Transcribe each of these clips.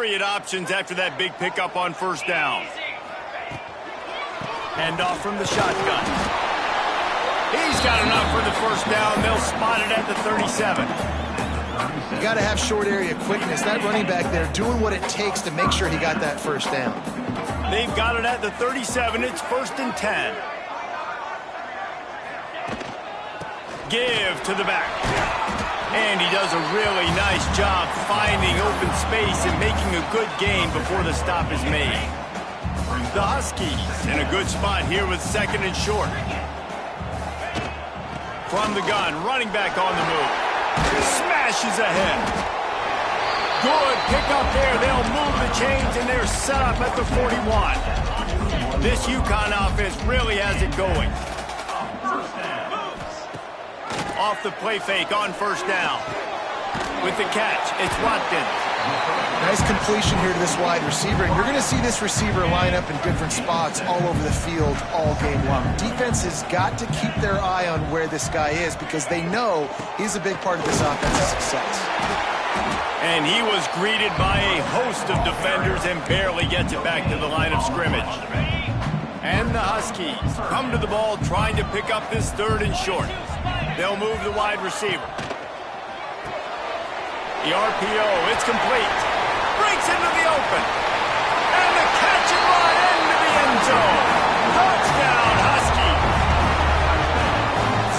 myriad options after that big pickup on first down. Hand off from the shotgun. He's got enough for the first down. They'll spot it at the 37. You got to have short area quickness. That running back there doing what it takes to make sure he got that first down. They've got it at the 37. It's 1st and 10. Give to the back. And he does a really nice job finding open space and making a good gain before the stop is made. The Huskies in a good spot here with 2nd and short. From the gun, running back on the move. Smashes ahead. Good pickup there. They'll move the chains, and they're set up at the 41. This UConn offense really has it going. Off the play fake on first down. With the catch, it's Watkins. Nice completion here to this wide receiver, and you're going to see this receiver line up in different spots all over the field all game long. Defense has got to keep their eye on where this guy is because they know he's a big part of this offense's success. And he was greeted by a host of defenders and barely gets it back to the line of scrimmage. And the Huskies come to the ball trying to pick up this 3rd and short. They'll move the wide receiver. The RPO, it's complete. Breaks into the open. And the catch and run into the end zone. Touchdown, Husky.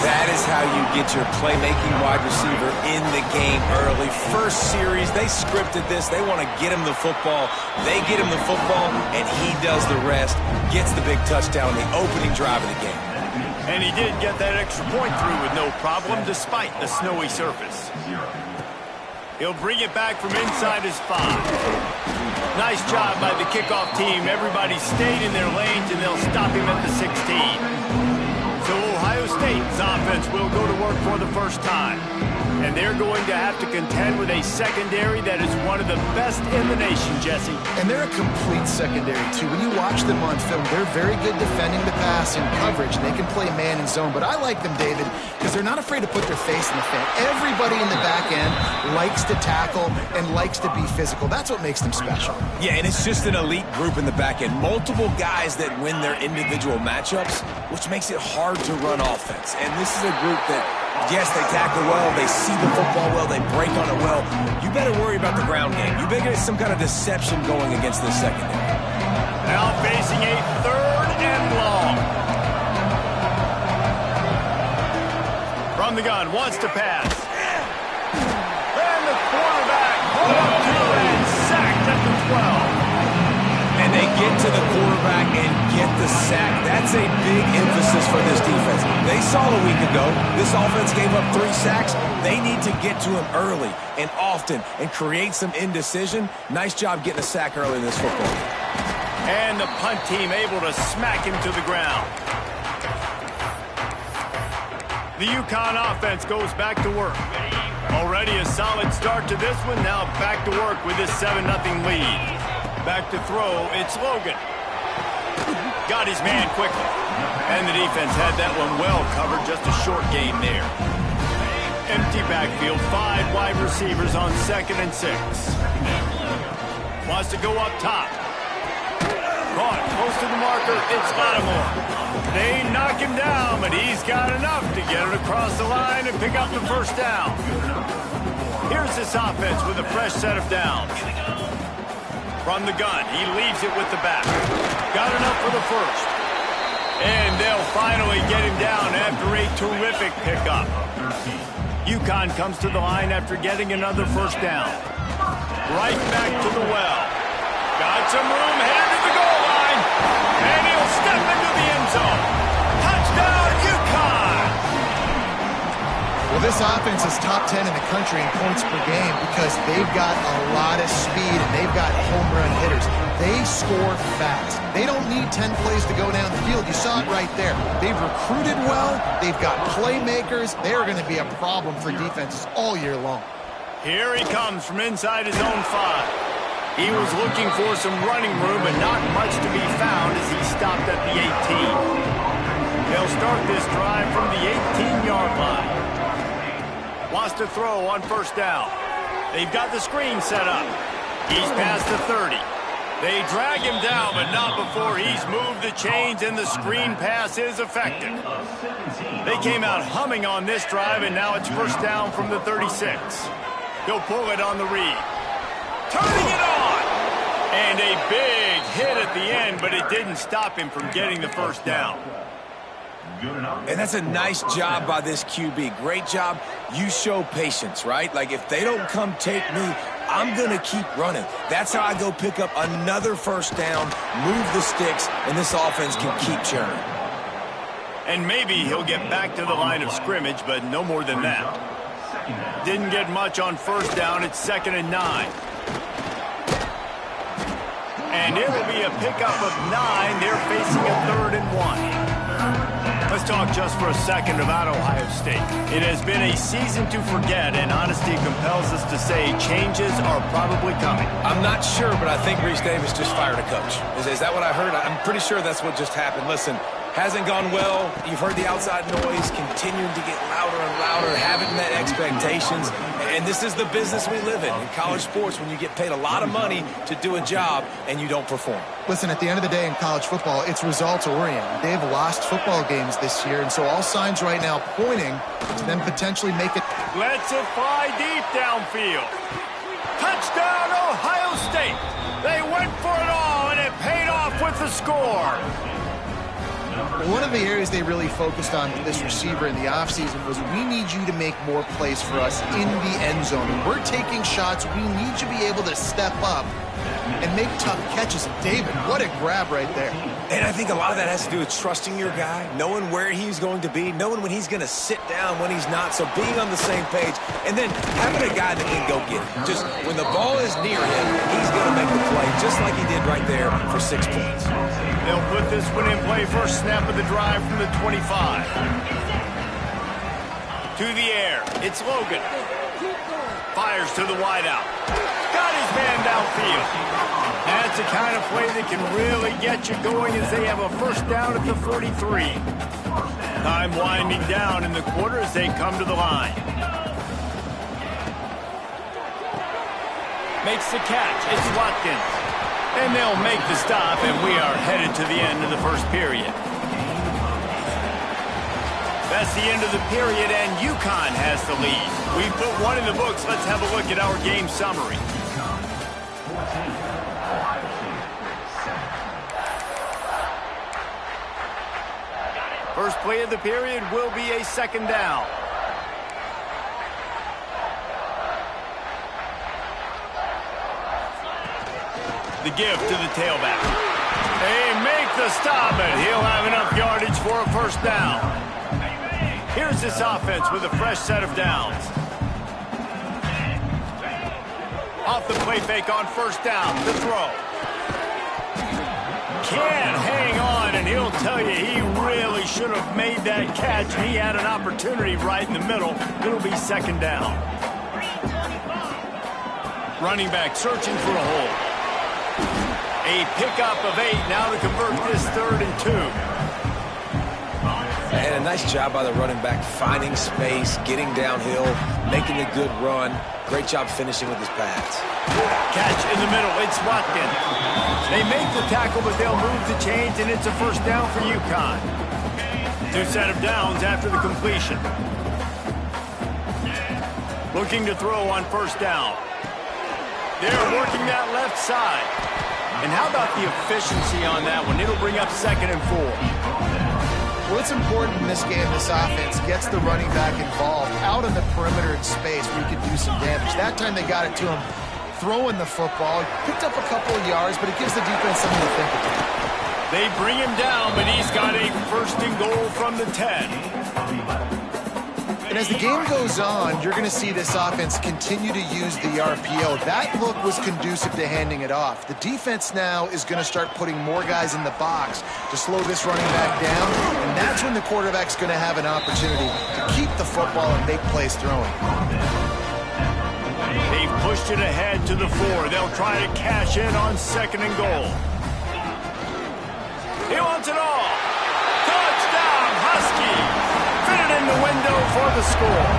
That is how you get your playmaking wide receiver in the game early. First series, they scripted this. They want to get him the football. They get him the football, and he does the rest. Gets the big touchdown in the opening drive of the game. And he did get that extra point through with no problem despite the snowy surface. He'll bring it back from inside his 5. Nice job by the kickoff team. Everybody stayed in their lanes, and they'll stop him at the 16. So Ohio State's offense will go to work for the first time. And they're going to have to contend with a secondary that is one of the best in the nation, Jesse. And they're a complete secondary, too. When you watch them on film, they're very good defending the pass and coverage. They can play man and zone. But I like them, David, because they're not afraid to put their face in the fan. Everybody in the back end likes to tackle and likes to be physical. That's what makes them special. Yeah, and it's just an elite group in the back end. Multiple guys that win their individual matchups, which makes it hard to run offense. And this is a group that, yes, they tackle well, they see the football well, they break on it well. You better worry about the ground game. You better get some kind of deception going against this secondary. Now facing a 3rd and long. From the gun, wants to pass. And the quarterback pulled up to and sacked at the 12. And they get to the quarterback and get the sack. That's a big emphasis for this defense. They saw a week ago, this offense gave up 3 sacks. They need to get to him early and often and create some indecision. Nice job getting a sack early in this football game. And the punt team able to smack him to the ground. The UConn offense goes back to work. Already a solid start to this one. Now back to work with this 7-0 lead. Back to throw, it's Logan. Got his man quickly. And the defense had that one well covered, just a short game there. Empty backfield, 5 wide receivers on 2nd and 6. Wants to go up top. Caught, close to the marker, it's Lattimore. They knock him down, but he's got enough to get it across the line and pick up the first down. Here's this offense with a fresh set of downs. From the gun, he leaves it with the back. Got enough for the first. And they'll finally get him down after a terrific pickup. UConn comes to the line after getting another first down. Right back to the well. Got some room, headed to the goal line. And he'll step into the end zone. Touchdown, UConn! Well, this offense is top 10 in the country in points per game because they've got a lot of speed and they've got home run hitters. They score fast. They don't need 10 plays to go down the field. You saw it right there. They've recruited well. They've got playmakers. They're going to be a problem for defenses all year long. Here he comes from inside his own 5. He was looking for some running room, but not much to be found as he stopped at the 18. They'll start this drive from the 18-yard line. Wants to throw on first down. They've got the screen set up. He's past the 30. They drag him down, but not before he's moved the chains, and the screen pass is effective. They came out humming on this drive, and now it's first down from the 36. He'll pull it on the read. Turning it on! And a big hit at the end, but it didn't stop him from getting the first down. And that's a nice job by this QB. Great job. You show patience, right? Like, if they don't come take me, I'm going to keep running. That's how I go pick up another first down, move the sticks, and this offense can keep churning. And maybe he'll get back to the line of scrimmage, but no more than that. Didn't get much on first down. It's 2nd and 9. And it'll be a pickup of 9. They're facing a 3rd and 1. Let's talk just for a second about Ohio State. It has been a season to forget, and honesty compels us to say changes are probably coming. I'm not sure, but I think Reese Davis just fired a coach. Is that what I heard? I'm pretty sure that's what just happened. Listen, hasn't gone well. You've heard the outside noise continuing to get louder and louder, haven't met expectations. And this is the business we live in college sports, when you get paid a lot of money to do a job and you don't perform. Listen, at the end of the day in college football, it's results-oriented. They've lost football games this year, and so all signs right now pointing to them potentially make it. Lets it fly deep downfield. Touchdown, Ohio State. They went for it all, and it paid off with the score. One of the areas they really focused on for this receiver in the offseason was, we need you to make more plays for us in the end zone. When we're taking shots, we need you to be able to step up and make tough catches. David, what a grab right there. And I think a lot of that has to do with trusting your guy, knowing where he's going to be, knowing when he's going to sit down, when he's not, so being on the same page, and then having a guy that can go get it. Just when the ball is near him, he's going to make the play, just like he did right there for 6 points. They'll put this one in play. First snap of the drive from the 25. To the air. It's Logan. Fires to the wideout. Got his man downfield. That's the kind of play that can really get you going, as they have a first down at the 43. Time winding down in the quarter as they come to the line. Makes the catch. It's Watkins. And they'll make the stop, and we are headed to the end of the first period. That's the end of the period, and UConn has the lead. We put one in the books. Let's have a look at our game summary. First play of the period will be a 2nd down. The give to the tailback. They make the stop, and he'll have enough yardage for a first down. Here's this offense with a fresh set of downs. Off the play fake on first down. The throw. Can't hang on, and he'll tell you he really should have made that catch. He had an opportunity right in the middle. It'll be 2nd down. Running back searching for a hole. A pickup of 8 now to convert this 3rd and 2. And a nice job by the running back, finding space, getting downhill, making a good run. Great job finishing with his pads. Catch in the middle. It's Watkins. They make the tackle, but they'll move the chains, and it's a first down for UConn. 2 set of downs after the completion. Looking to throw on first down. They're working that left side. And how about the efficiency on that one? It'll bring up 2nd and 4. Well, it's important in this game, this offense gets the running back involved out on the perimeter in space where he could do some damage. That time they got it to him throwing the football. He picked up a couple of yards, but it gives the defense something to think about. They bring him down, but he's got a 1st and goal from the 10. And as the game goes on, you're going to see this offense continue to use the RPO. That look was conducive to handing it off. The defense now is going to start putting more guys in the box to slow this running back down, and that's when the quarterback's going to have an opportunity to keep the football and make plays throwing. They've pushed it ahead to the 4. They'll try to cash in on 2nd and goal. He wants it all. Touchdown, Husky. Fit it in the window for the score.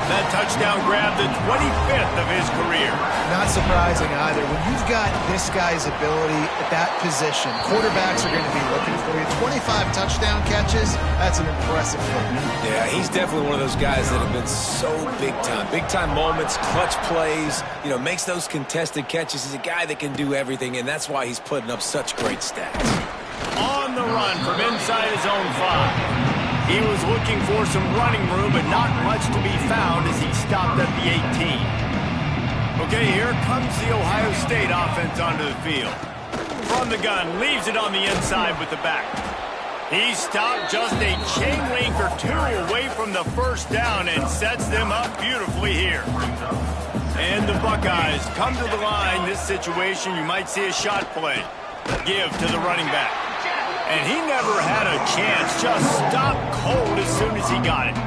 That touchdown grabbed the 25th of his career. Not surprising either. When you've got this guy's ability at that position, quarterbacks are going to be looking for you. 25 touchdown catches, that's an impressive thing. Yeah, he's definitely one of those guys that have been so big time. Big time moments, clutch plays, you know, makes those contested catches. He's a guy that can do everything, and that's why he's putting up such great stats. On the run from inside his own 5. He was looking for some running room, but not much to be found as he stopped at the 18. Okay, here comes the Ohio State offense onto the field. From the gun, leaves it on the inside with the back. He stopped just a chain link or 2 away from the first down and sets them up beautifully here. And the Buckeyes come to the line. This situation, you might see a shot play. Give to the running back. And he never had a chance, just stopped cold as soon as he got it.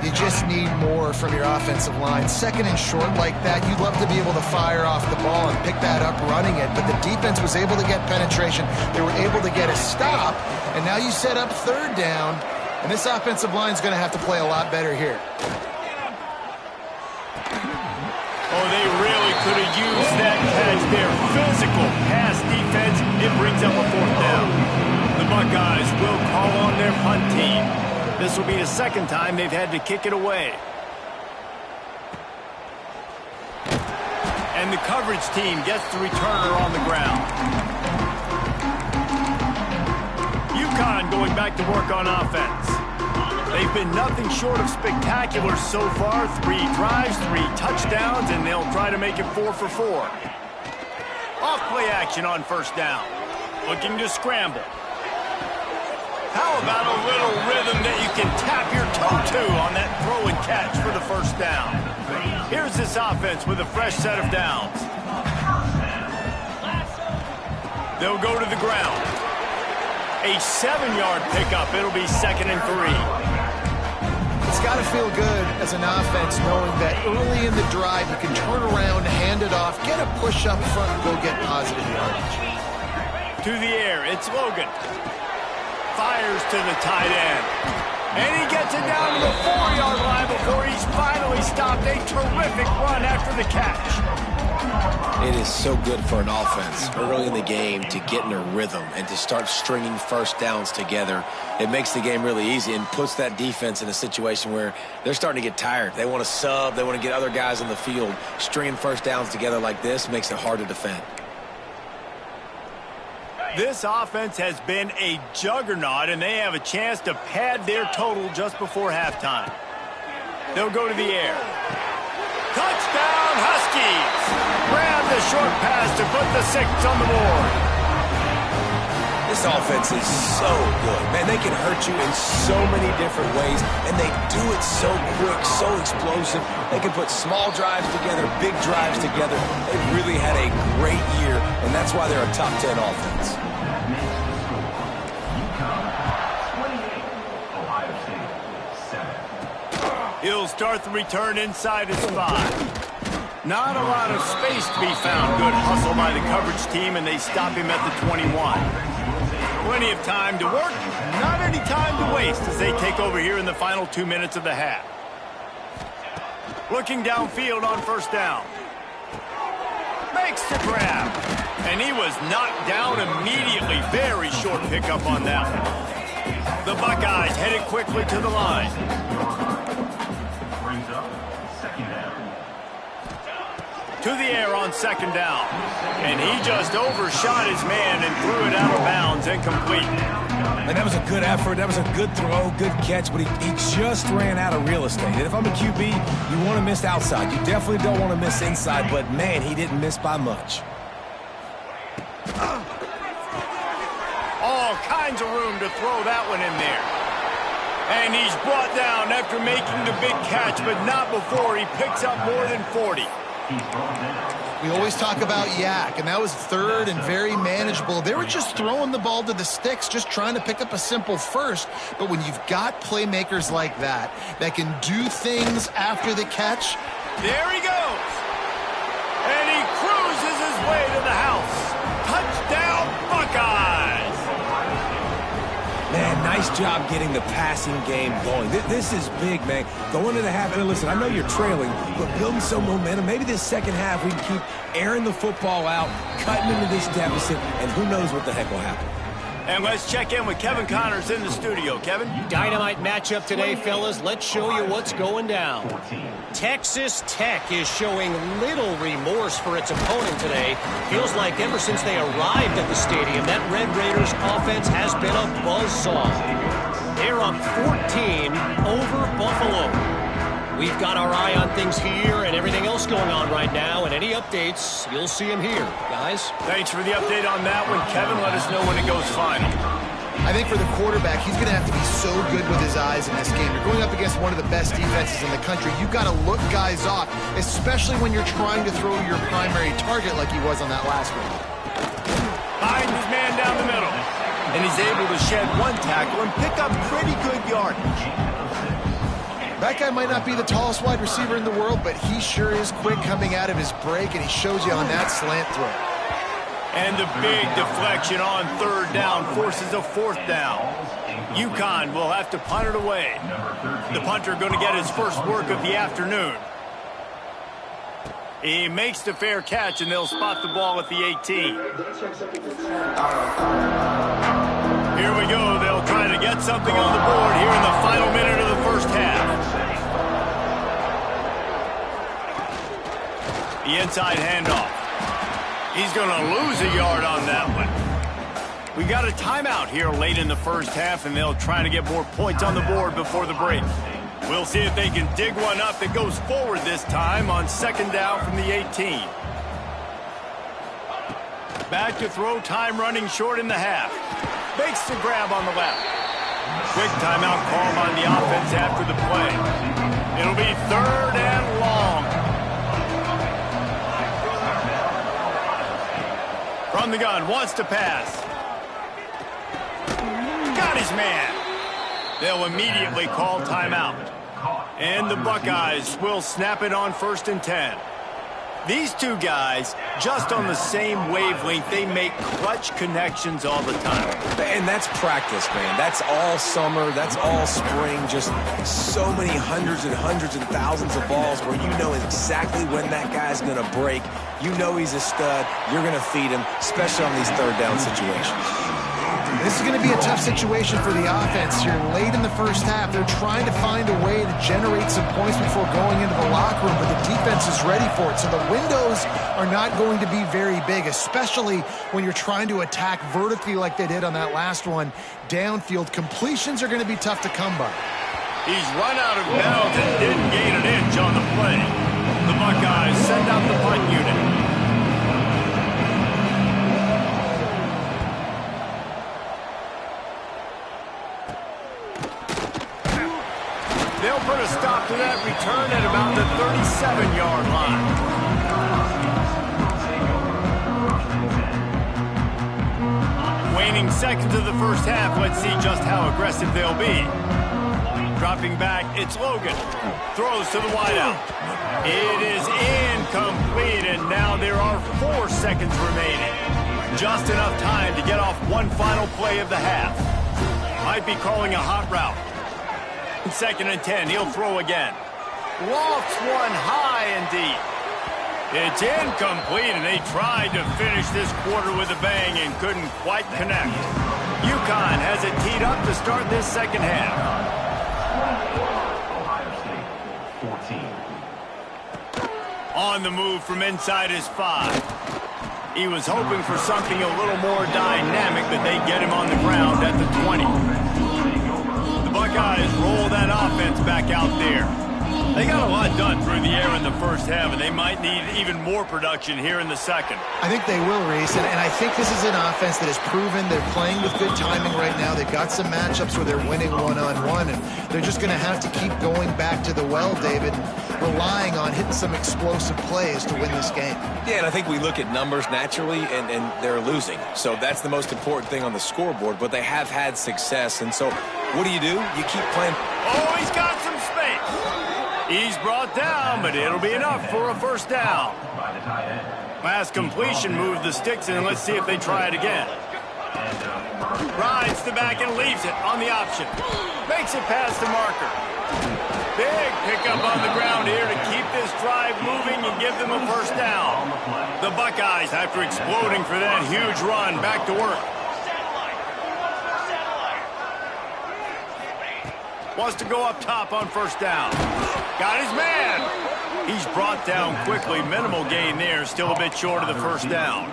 You just need more from your offensive line. Second and short like that, you'd love to be able to fire off the ball and pick that up running it, but the defense was able to get penetration. They were able to get a stop, and now you set up third down, and this offensive line is going to have to play a lot better here. Oh, they really could have used that catch there. Physical pass defense. It brings up a 4th down. The Buckeyes will call on their punt team. This will be the second time they've had to kick it away. And the coverage team gets the returner on the ground. UConn going back to work on offense. They've been nothing short of spectacular so far. 3 drives, 3 touchdowns, and they'll try to make it 4 for 4. Off play action on first down. Looking to scramble. How about a little rhythm that you can tap your toe to on that throw and catch for the first down? Here's this offense with a fresh set of downs. They'll go to the ground. A 7-yard pickup. It'll be 2nd and 3. It's got to feel good as an offense knowing that early in the drive you can turn around, hand it off, get a push up front, and go get positive yardage. To the air, it's Logan. Fires to the tight end. And he gets it down to the 4-yard line before he's finally stopped. A terrific run after the catch. It is so good for an offense early in the game to get in a rhythm and to start stringing first downs together. It makes the game really easy and puts that defense in a situation where they're starting to get tired. They want to sub. They want to get other guys on the field. Stringing first downs together like this makes it hard to defend. This offense has been a juggernaut, and they have a chance to pad their total just before halftime. They'll go to the air. Touchdown, Huskies! Grab the short pass to put the 6 on the board. This offense is so good. Man, they can hurt you in so many different ways, and they do it so quick, so explosive. They can put small drives together, big drives together. They've really had a great year, and that's why they're a top 10 offense. He'll start the return inside his 5. Not a lot of space to be found. Good hustle by the coverage team, and they stop him at the 21. Plenty of time to work, not any time to waste as they take over here in the final 2 minutes of the half. Looking downfield on first down. Makes the grab. And he was knocked down immediately. Very short pickup on that one. The Buckeyes headed quickly to the line. To the air on second down. And he just overshot his man and threw it out of bounds, incomplete. And that was a good effort. That was a good throw, good catch, but he just ran out of real estate. And if I'm a QB, you want to miss outside. You definitely don't want to miss inside, but, man, he didn't miss by much. All kinds of room to throw that one in there. And he's brought down after making the big catch, but not before he picks up more than 40. We always talk about yak, and that was third and very manageable. They were just throwing the ball to the sticks, just trying to pick up a simple first. But when you've got playmakers like that can do things after the catch. There he goes. And he cruises his way to the house. Touchdown, Buckeyes. Man, nice nice job getting the passing game going. This is big, man. Going into the half, and listen, I know you're trailing, but building some momentum. Maybe this second half we can keep airing the football out, cutting into this deficit, and who knows what the heck will happen. And let's check in with Kevin Connors in the studio. Kevin? Dynamite matchup today, fellas. Let's show you what's going down. Texas Tech is showing little remorse for its opponent today. Feels like ever since they arrived at the stadium, that Red Raiders offense has been a buzzsaw. They're up 14 over Buffalo. We've got our eye on things here and everything else going on right now, and any updates, you'll see them here. Guys? Thanks for the update on that one, Kevin. Let us know when it goes final. I think for the quarterback, he's going to have to be so good with his eyes in this game. You're going up against one of the best defenses in the country. You've got to look guys off, especially when you're trying to throw your primary target like he was on that last one. Finds his man down the middle. And he's able to shed one tackle and pick up pretty good yardage. That guy might not be the tallest wide receiver in the world, but he sure is quick coming out of his break, and he shows you on that slant throw. And the big deflection on third down forces a fourth down. UConn will have to punt it away. The punter going to get his first work of the afternoon. He makes the fair catch, and they'll spot the ball at the 18. Here we go. They'll try to get something on the board here in the final minute of the first half. The inside handoff. He's going to lose a yard on that one. We got a timeout here late in the first half, and they'll try to get more points on the board before the break. We'll see if they can dig one up that goes forward this time on second down from the 18. Back to throw, time running short in the half. Makes the grab on the left. Quick timeout called on the offense after the play. It'll be third and long. From the gun, wants to pass. Got his man. They'll immediately call timeout. And the Buckeyes will snap it on 1st and 10. These two guys, just on the same wavelength, they make clutch connections all the time. And that's practice, man. That's all summer. That's all spring. Just so many hundreds and hundreds and thousands of balls where you know exactly when that guy's going to break. You know he's a stud. You're going to feed him, especially on these third down situations. This is going to be a tough situation for the offense here. Late in the first half, they're trying to find a way to generate some points before going into the locker room, but the defense is ready for it. So the windows are not going to be very big, especially when you're trying to attack vertically like they did on that last one. Downfield completions are going to be tough to come by. He's run out of bounds and didn't gain an inch on the play. The Buckeyes send out the punt unit. They'll put a stop to that return at about the 37-yard line. Waning seconds of the first half. Let's see just how aggressive they'll be. Dropping back, it's Logan. Throws to the wideout. It is incomplete, and now there are 4 seconds remaining. Just enough time to get off one final play of the half. Might be calling a hot route. 2nd and 10, he'll throw again. Lofts one high and deep. It's incomplete, and they tried to finish this quarter with a bang and couldn't quite connect. UConn has it teed up to start this second half. On the move from inside his 5. He was hoping for something a little more dynamic, but they get him on the ground at the 20. Buckeyes roll that offense back out there. They got a lot done through the air in the first half, and they might need even more production here in the second. I think they will, Reese, and I think this is an offense that has proven they're playing with good timing right now. They've got some matchups where they're winning one-on-one, and they're just going to have to keep going back to the well, David, and relying on hitting some explosive plays to win this game. Yeah, and I think we look at numbers naturally, and they're losing. So that's the most important thing on the scoreboard, but they have had success. And so what do? You keep playing. Oh, he's got some space. He's brought down, but it'll be enough for a first down. Last completion moved the sticks in. Let's see if they try it again. Rides the back and leaves it on the option. Makes it past the marker. Big pickup on the ground here to keep this drive moving and give them a first down. The Buckeyes, after exploding for that huge run, back to work. Wants to go up top on first down. Got his man. He's brought down quickly. Minimal gain there. Still a bit short of the first down.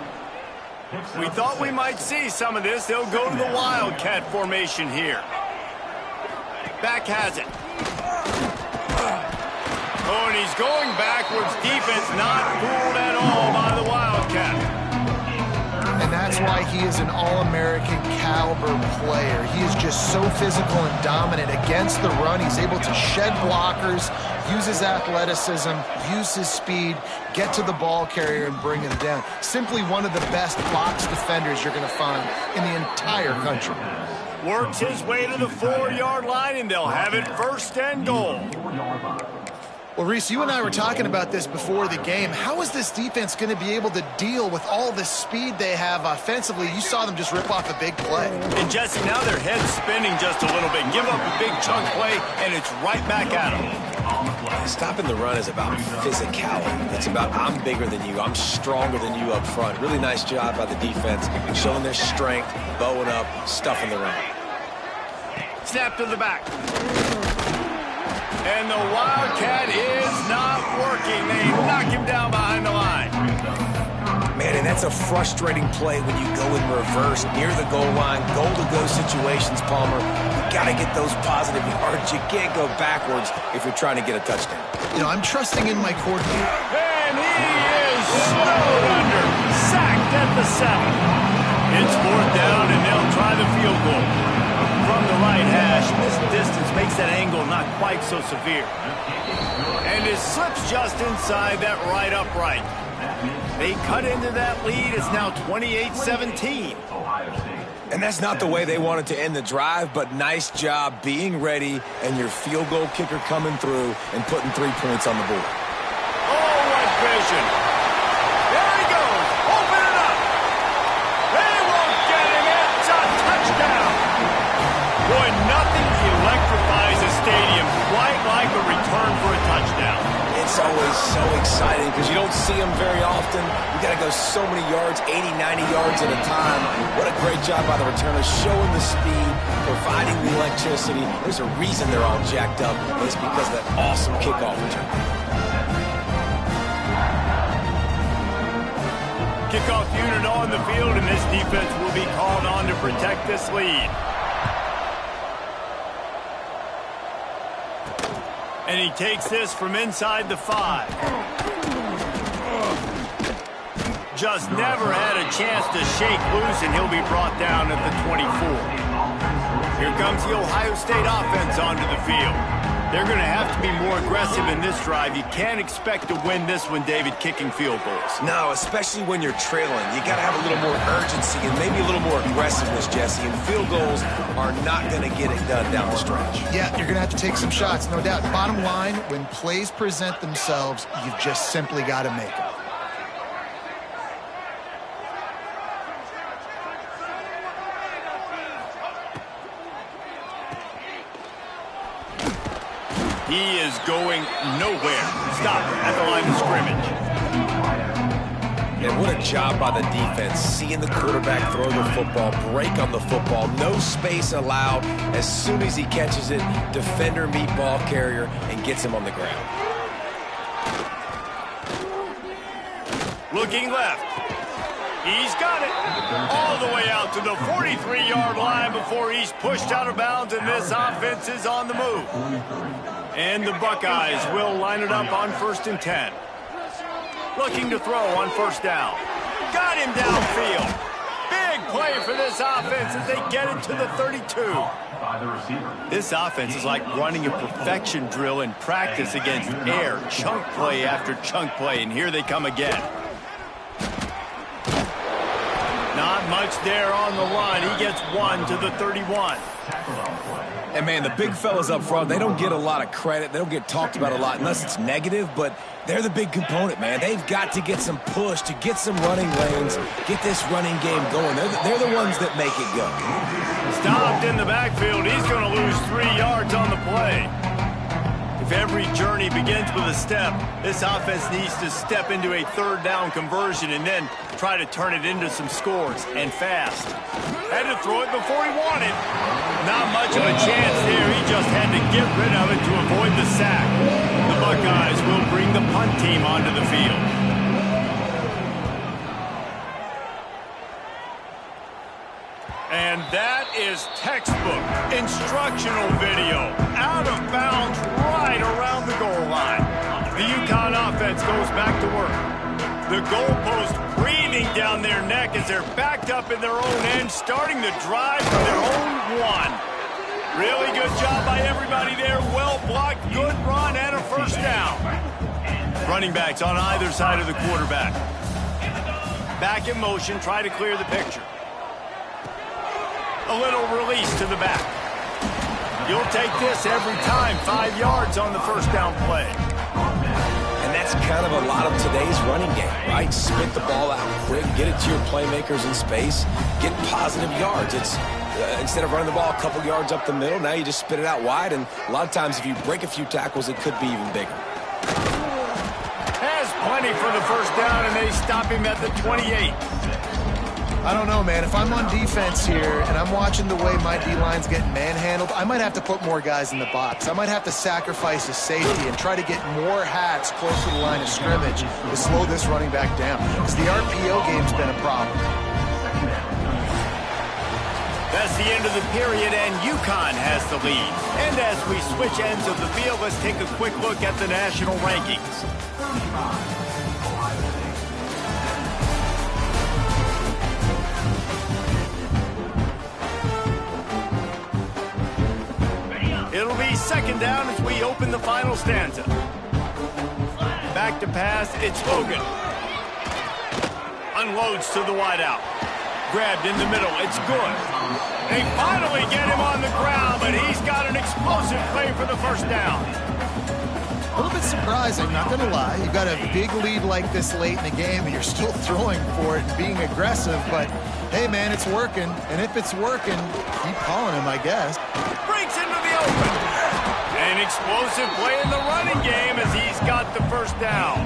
We thought we might see some of this. They'll go to the Wildcat formation here. Back has it. Oh, and he's going backwards. Defense not fooled at all by the Wildcat. And that's why he is an All-American caliber player. He is just so physical and dominant against the run. He's able to shed blockers, use his athleticism, use his speed, get to the ball carrier and bring him down. Simply one of the best box defenders you're going to find in the entire country. Works his way to the 4-yard line, and they'll have it first and goal. Well, Reese, you and I were talking about this before the game. How is this defense going to be able to deal with all the speed they have offensively? You saw them just rip off a big play. And, Jesse, now their head's spinning just a little bit. Give up a big chunk play, and it's right back at them. Stopping the run is about physicality. It's about I'm bigger than you. I'm stronger than you up front. Really nice job by the defense, showing their strength, bowing up, stuffing the run. Snap to the back. And the Wildcat is not working. They knock him down behind the line. Man, and that's a frustrating play when you go in reverse near the goal line, goal-to-go situations, Palmer. You got to get those positive yards. You can't go backwards if you're trying to get a touchdown. You know, I'm trusting in my coordinator. And he is snowed under. Sacked at the 7. It's fourth down, and they'll try the field goal. From the right hash, this distance makes that angle not quite so severe. And it slips just inside that right upright. They cut into that lead. It's now 28-17. And that's not the way they wanted to end the drive, but nice job being ready and your field goal kicker coming through and putting 3 points on the board. Oh, what vision. There he goes. Open it up. They won't get him. It's a touchdown. Boy, nothing electrifies a stadium quite like a return for a touchdown. It's always so exciting because you don't see them very often. You got to go so many yards, 80, 90 yards at a time. What a great job by the returners, showing the speed, providing the electricity. There's a reason they're all jacked up, and it's because of that awesome kickoff return. Kickoff unit on the field, and this defense will be called on to protect this lead. And he takes this from inside the 5. Just never had a chance to shake loose, and he'll be brought down at the 24. Here comes the Ohio State offense onto the field. They're going to have to be more aggressive in this drive. You can't expect to win this one, David, kicking field goals. No, especially when you're trailing. You got to have a little more urgency and maybe a little more aggressiveness, Jesse. And field goals are not going to get it done down the stretch. Yeah, you're going to have to take some shots, no doubt. Bottom line, when plays present themselves, you've just simply got to make them. He is going nowhere. Stop at the line of scrimmage. And what a job by the defense, seeing the quarterback throw the football, break on the football, no space allowed. As soon as he catches it, defender meet ball carrier and gets him on the ground. Looking left. He's got it all the way out to the 43-yard line before he's pushed out of bounds, and this offense is on the move. And the Buckeyes will line it up on 1st and 10. Looking to throw on first down. Got him downfield. Big play for this offense as they get it to the 32. This offense is like running a perfection drill in practice against air. Chunk play after chunk play, and here they come again. Not much there on the line. He gets one to the 31. And, man, the big fellas up front, they don't get a lot of credit. They don't get talked about a lot unless it's negative, but they're the big component, man. They've got to get some push, to get some running lanes, get this running game going. They're the ones that make it go. Stopped in the backfield. He's going to lose 3 yards on the play. If every journey begins with a step, this offense needs to step into a third down conversion and then try to turn it into some scores, and fast. Had to throw it before he wanted. Not much of a chance there. He just had to get rid of it to avoid the sack. The Buckeyes will bring the punt team onto the field. And that is textbook instructional video. Out of bounds right around the goal line. The UConn offense goes back to work. The goalpost breathing down their neck as they're backed up in their own end, starting the drive from their own one. Really good job by everybody there. Well blocked, good run, and a first down. Running backs on either side of the quarterback. Back in motion, try to clear the picture. A little release to the back. You'll take this every time. 5 yards on the first down play. And that's kind of a lot of today's running game, right? Spit the ball out quick, get it to your playmakers in space, get positive yards. It's instead of running the ball a couple yards up the middle, now you just spit it out wide, and a lot of times if you break a few tackles, it could be even bigger. Has plenty for the first down, and they stop him at the 28. I don't know, man. If I'm on defense here and I'm watching the way my D-line's getting manhandled, I might have to put more guys in the box. I might have to sacrifice a safety and try to get more hats close to the line of scrimmage to slow this running back down, because the RPO game's been a problem. That's the end of the period, and UConn has the lead. And as we switch ends of the field, let's take a quick look at the national rankings. It'll be second down as we open the final stanza. Back to pass, it's Logan. Unloads to the wideout. Grabbed in the middle, it's good. They finally get him on the ground, but he's got an explosive play for the first down. A little bit surprising, not going to lie. You've got a big lead like this late in the game, and you're still throwing for it and being aggressive, but hey, man, it's working. And if it's working, keep calling him, I guess. Breaks into the open. An explosive play in the running game as he's got the first down.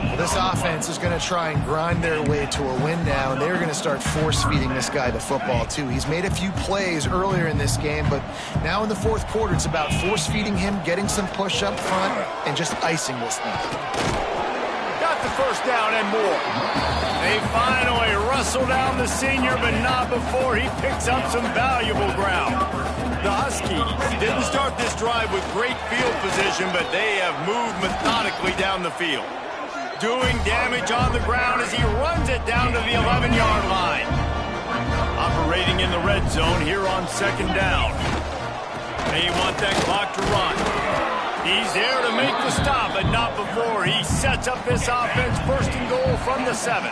Well, this offense is going to try and grind their way to a win now, and they're going to start force-feeding this guy the football, too. He's made a few plays earlier in this game, but now in the fourth quarter, it's about force-feeding him, getting some push up front, and just icing this thing. Got the first down and more. They finally wrestle down the senior, but not before he picks up some valuable ground. The Huskies didn't start this drive with great field position, but they have moved methodically down the field. Doing damage on the ground as he runs it down to the 11-yard line. Operating in the red zone here on second down. They want that clock to run. He's there to make the stop, but not before he sets up this offense first and goal from the 7.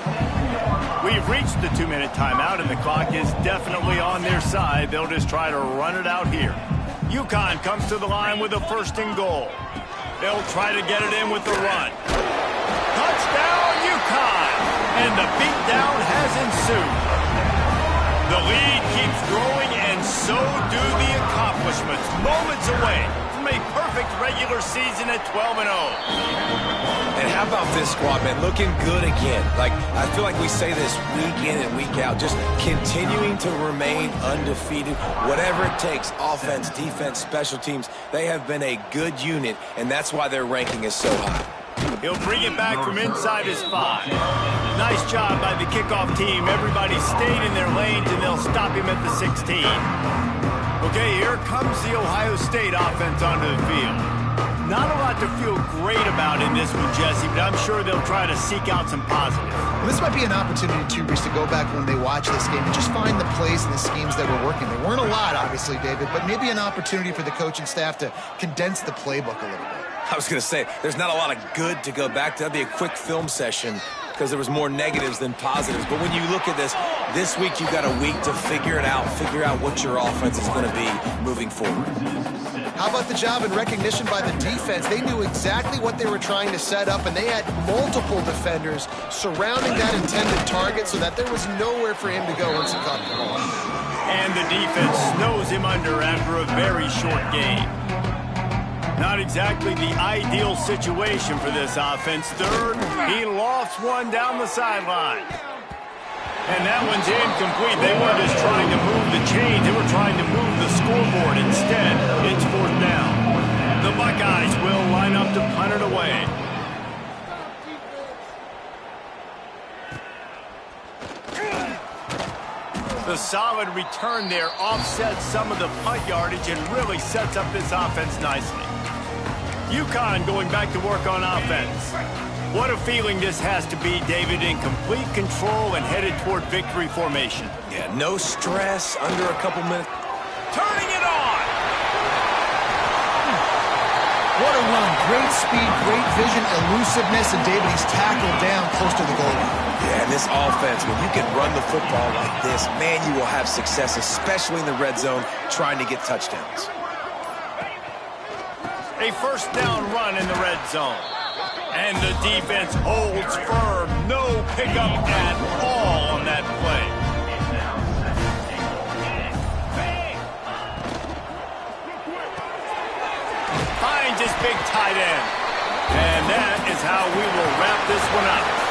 We've reached the 2-minute timeout, and the clock is definitely on their side. They'll just try to run it out here. UConn comes to the line with a first and goal. They'll try to get it in with the run. Touchdown, UConn! And the beatdown has ensued. The lead keeps growing, and so do the accomplishments. Moments away from a perfect regular season at 12-0. And how about this squad, man? Looking good again. Like, I feel like we say this week in and week out, just continuing to remain undefeated. Whatever it takes, offense, defense, special teams, they have been a good unit, and that's why their ranking is so high. He'll bring it back from inside his 5. Nice job by the kickoff team. Everybody stayed in their lanes, and they'll stop him at the 16. Okay, here comes the Ohio State offense onto the field. Not a lot to feel great about in this one, Jesse, but I'm sure they'll try to seek out some positives. Well, this might be an opportunity, too, Reese, to go back when they watch this game and just find the plays and the schemes that were working. There weren't a lot, obviously, David, but maybe an opportunity for the coaching staff to condense the playbook a little bit. I was going to say, there's not a lot of good to go back to. That'd be a quick film session. because there was more negatives than positives. But when you look at this week you've got a week to figure it out, figure out what your offense is going to be moving forward. How about the job and recognition by the defense? They knew exactly what they were trying to set up, and they had multiple defenders surrounding that intended target so that there was nowhere for him to go once he caught the ball. And the defense snows him under after a very short game. Not exactly the ideal situation for this offense. Third, he lofts one down the sideline. And that one's incomplete. They weren't just trying to move the chains. They were trying to move the scoreboard instead. It's fourth down. The Buckeyes will line up to punt it away. The solid return there offsets some of the punt yardage and really sets up this offense nicely. UConn going back to work on offense. What a feeling this has to be, David, in complete control and headed toward victory formation. Yeah, no stress, under a couple minutes. Turning it on! What a run. Great speed, great vision, elusiveness, and David, he's tackled down close to the goal line. Yeah, this offense, when you can run the football like this, man, you will have success, especially in the red zone, trying to get touchdowns. A first down run in the red zone. And the defense holds firm. No pickup at all on that play. Finds his big tight end. And that is how we will wrap this one up.